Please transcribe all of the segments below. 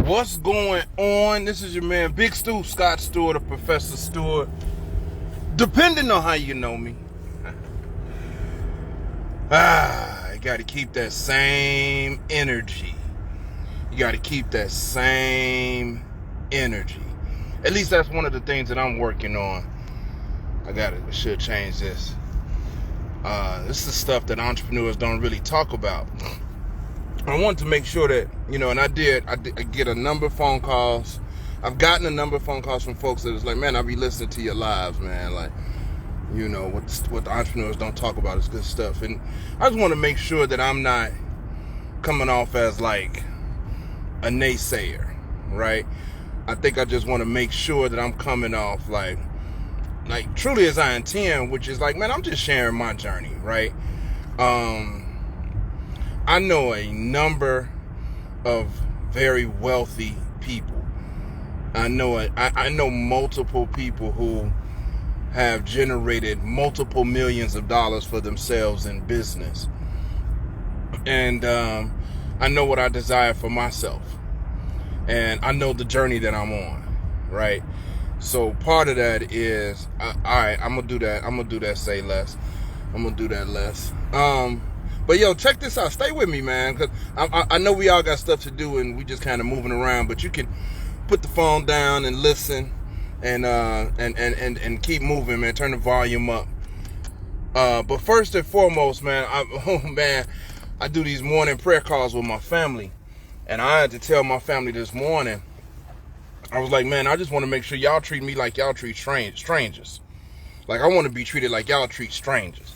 What's going on? This is your man, Big Stu, Scott Steward, or Professor Steward, depending on how you know me. You got to keep that same energy. You got to keep that same energy. At least that's one of the things that I'm working on. I should change this. This is stuff that entrepreneurs don't really talk about. I want to make sure that, and I get a number of phone calls. I've gotten a number of phone calls from folks that was like, man, I'll be listening to your lives, man. Like, what the entrepreneurs don't talk about is good stuff. And I just want to make sure that I'm not coming off as like a naysayer, right? I think I just want to make sure that I'm coming off like truly as I intend, which is like, man, I'm just sharing my journey, right? I know a number of very wealthy people. I know multiple people who have generated multiple millions of dollars for themselves in business. And I know what I desire for myself. And I know the journey that I'm on, right? So part of that is, all right, I'm going to do that. I'm going to do that, say less. I'm going to do that less. But yo, check this out. Stay with me, man, because I know we all got stuff to do and we just kind of moving around. But you can put the phone down and listen, and keep moving, man. Turn the volume up. But first and foremost, man, I do these morning prayer calls with my family, and I had to tell my family this morning. I was like, man, I just want to make sure y'all treat me like y'all treat strangers. Like I want to be treated like y'all treat strangers.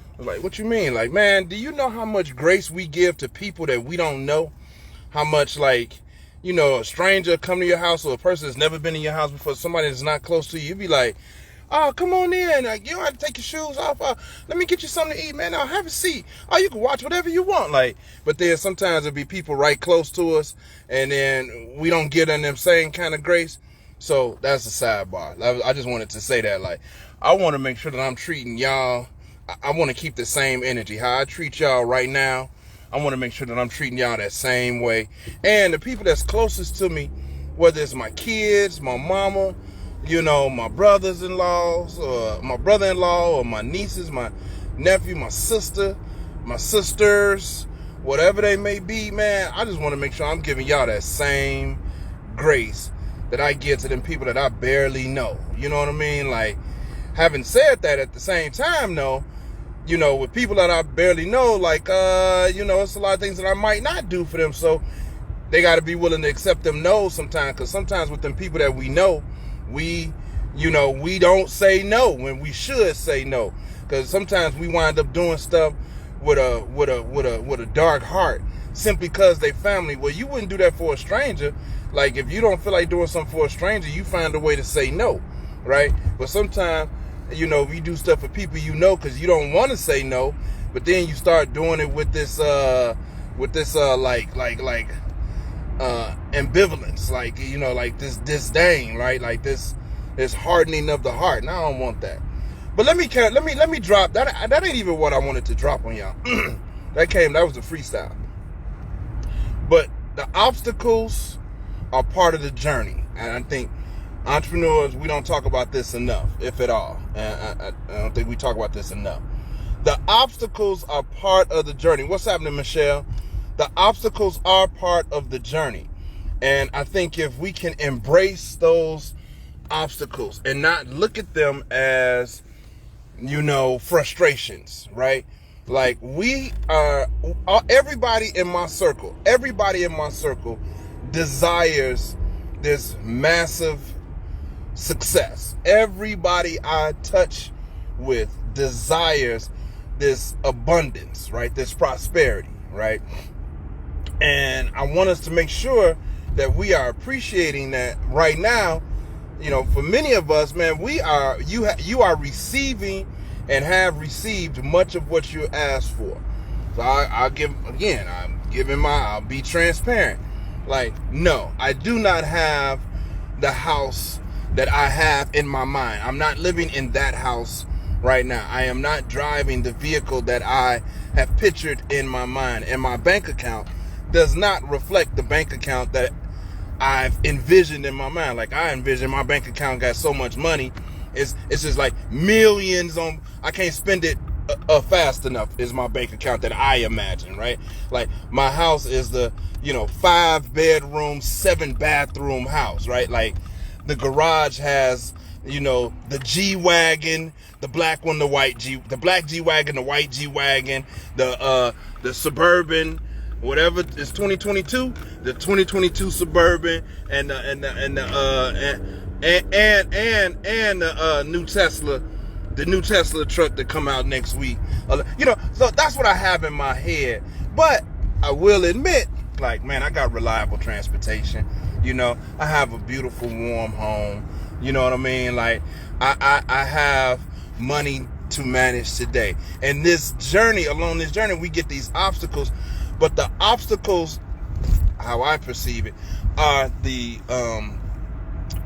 I was like, what you mean? Like, man, do you know how much grace we give to people that we don't know? How much, like, a stranger come to your house, or a person that's never been in your house before, somebody that's not close to you, you'd be like, oh, come on in. Like, you don't have to take your shoes off. Let me get you something to eat, man. Now have a seat. Oh, you can watch whatever you want. Like, but then sometimes there'll be people right close to us, and then we don't get in them same kind of grace. So that's a sidebar. I just wanted to say that. Like, I want to make sure that I'm treating y'all. I want to keep the same energy. How I treat y'all right now, I want to make sure that I'm treating y'all that same way. And the people that's closest to me, whether it's my kids, my mama, my brothers-in-laws, or my brother-in-law, or my nieces, my nephew, my sister, my sisters, whatever they may be, man, I just want to make sure I'm giving y'all that same grace that I give to them people that I barely know. You know what I mean? Like, having said that, at the same time, though, with people that I barely know, like, it's a lot of things that I might not do for them. So they got to be willing to accept them no's sometimes. Because sometimes with them people that we know, we don't say no when we should say no. Because sometimes we wind up doing stuff with a dark heart simply because they family. Well, you wouldn't do that for a stranger. Like, if you don't feel like doing something for a stranger, you find a way to say no, right? But sometimes, we do stuff for people because you don't want to say no, but then you start doing it with this ambivalence, like this disdain, right? Like this hardening of the heart. And I don't want that. But let me drop that. That ain't even what I wanted to drop on y'all. That was a freestyle. But the obstacles are part of the journey, and I think entrepreneurs, we don't talk about this enough, if at all. I don't think we talk about this enough. The obstacles are part of the journey. What's happening, Michelle? The obstacles are part of the journey. And I think if we can embrace those obstacles and not look at them as, frustrations, right? Like, everybody in my circle desires this massive success. Everybody I touch with desires this abundance, right? This prosperity, right? And I want us to make sure that we are appreciating that right now. For many of us, man, you are receiving and have received much of what you asked for. So I'll be transparent. Like, no, I do not have the house that I have in my mind. I'm not living in that house right now. I am not driving the vehicle that I have pictured in my mind. And my bank account does not reflect the bank account that I've envisioned in my mind. Like, I envision my bank account got so much money, it's just like millions on. I can't spend it fast enough. Is my bank account that I imagine, right? Like, my house is the 5-bedroom, 7-bathroom house, right? Like, the garage has the G-Wagon, the black one, the black G-Wagon, the white G-Wagon, the Suburban, whatever is 2022, the 2022 Suburban, and the new Tesla, the new Tesla truck that come out next week. So that's what I have in my head. But I will admit, like, man, I got reliable transportation. I have a beautiful, warm home. You know what I mean? Like, I have money to manage today. And along this journey, we get these obstacles. But the obstacles, how I perceive it, are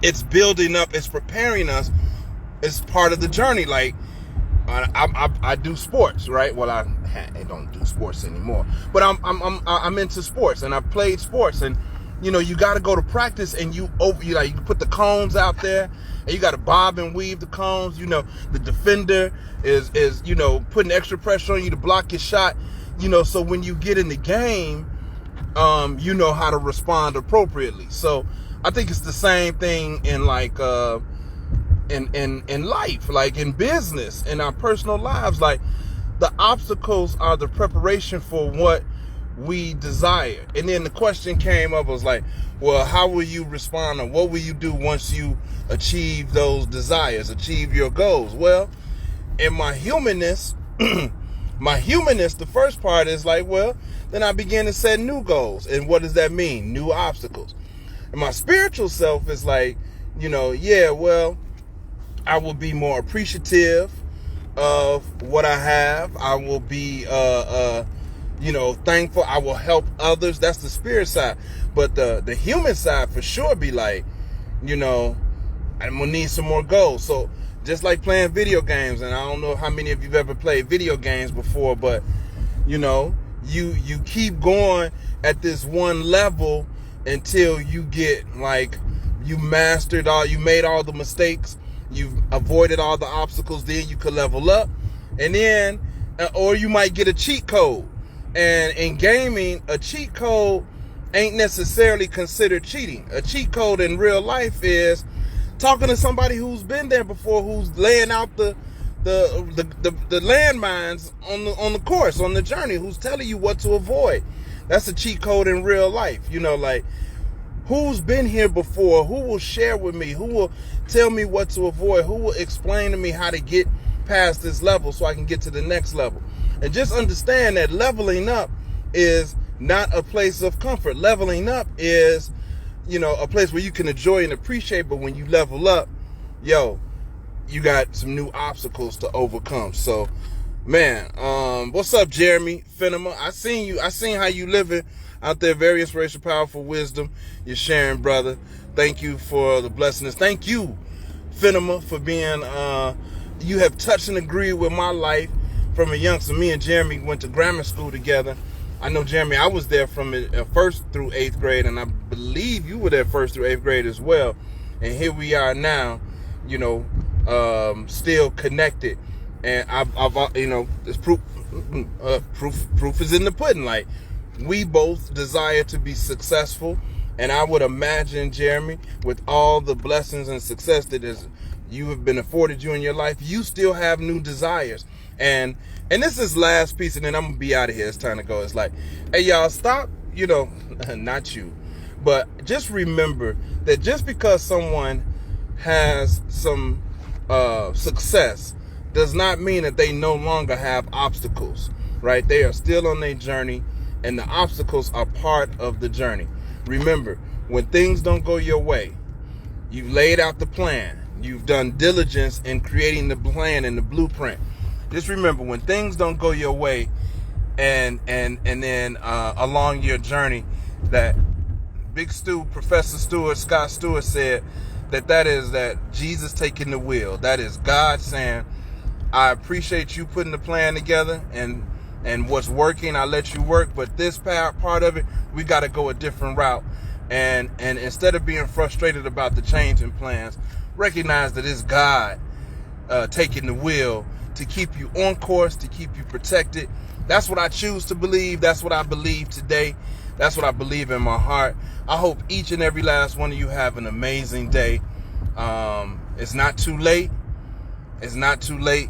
it's building up, it's preparing us. It's part of the journey. Like, I do sports, right? Well, I don't do sports anymore, but I'm into sports, and I've played sports, and you got to go to practice, and you put the cones out there, and you got to bob and weave the cones. The defender is putting extra pressure on you to block your shot. So when you get in the game, you know how to respond appropriately. So I think it's the same thing in like in life, like in business, in our personal lives. Like, the obstacles are the preparation for what we desire. And then the question came up, was like, well, how will you respond, or what will you do once you achieve those desires, achieve your goals? Well, in my humanness, the first part is like, well, then I begin to set new goals. And what does that mean? New obstacles. And my spiritual self is like, well, I will be more appreciative of what I have. I will be, thankful. I will help others. That's the spirit side. But the human side for sure be like, I'm gonna need some more goals. So just like playing video games, and I don't know how many of you've ever played video games before, but you keep going at this one level until you get like, you made all the mistakes, you've avoided all the obstacles, then you could level up. And then, or you might get a cheat code. And in gaming, a cheat code ain't necessarily considered cheating. A cheat code in real life is talking to somebody who's been there before, who's laying out the landmines on the course, on the journey, who's telling you what to avoid. That's a cheat code in real life. Like, who's been here before, who will share with me, who will tell me what to avoid, who will explain to me how to get past this level so I can get to the next level. And just understand that leveling up is not a place of comfort. Leveling up is, a place where you can enjoy and appreciate, but when you level up, you got some new obstacles to overcome. So, man, what's up, Jeremy Finema? I seen how you living out there. Very inspirational, powerful wisdom you're sharing, brother. Thank you for the blessings. Thank you, Finema, for being, you have touched and agreed with my life from a youngster. Me and Jeremy went to grammar school together. I know, Jeremy, I was there from 1st through 8th grade, and I believe you were there 1st through 8th grade as well. And here we are now, still connected. And I've this proof is in the pudding. Like, we both desire to be successful, and I would imagine, Jeremy, with all the blessings and success that you have been afforded you in your life, you still have new desires. And this is last piece, and then I'm gonna be out of here. It's time to go. It's like, hey, y'all, stop, not you, but just remember that just because someone has some success does not mean that they no longer have obstacles, right? They are still on their journey, and the obstacles are part of the journey. Remember, when things don't go your way, you've laid out the plan. You've done diligence in creating the plan and the blueprint. Just remember, when things don't go your way, and then along your journey, that Professor Steward, Scott Stewart said that is Jesus taking the wheel. That is God saying, I appreciate you putting the plan together, and what's working, I let you work, but this part of it, we got to go a different route. And instead of being frustrated about the change in plans, recognize that it's God taking the wheel to keep you on course, to keep you protected. That's what I choose to believe. That's what I believe today. That's what I believe in my heart. I hope each and every last one of you have an amazing day. It's not too late. It's not too late.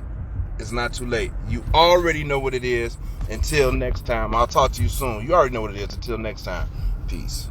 It's not too late. You already know what it is. Until next time, I'll talk to you soon. You already know what it is. Until next time, peace.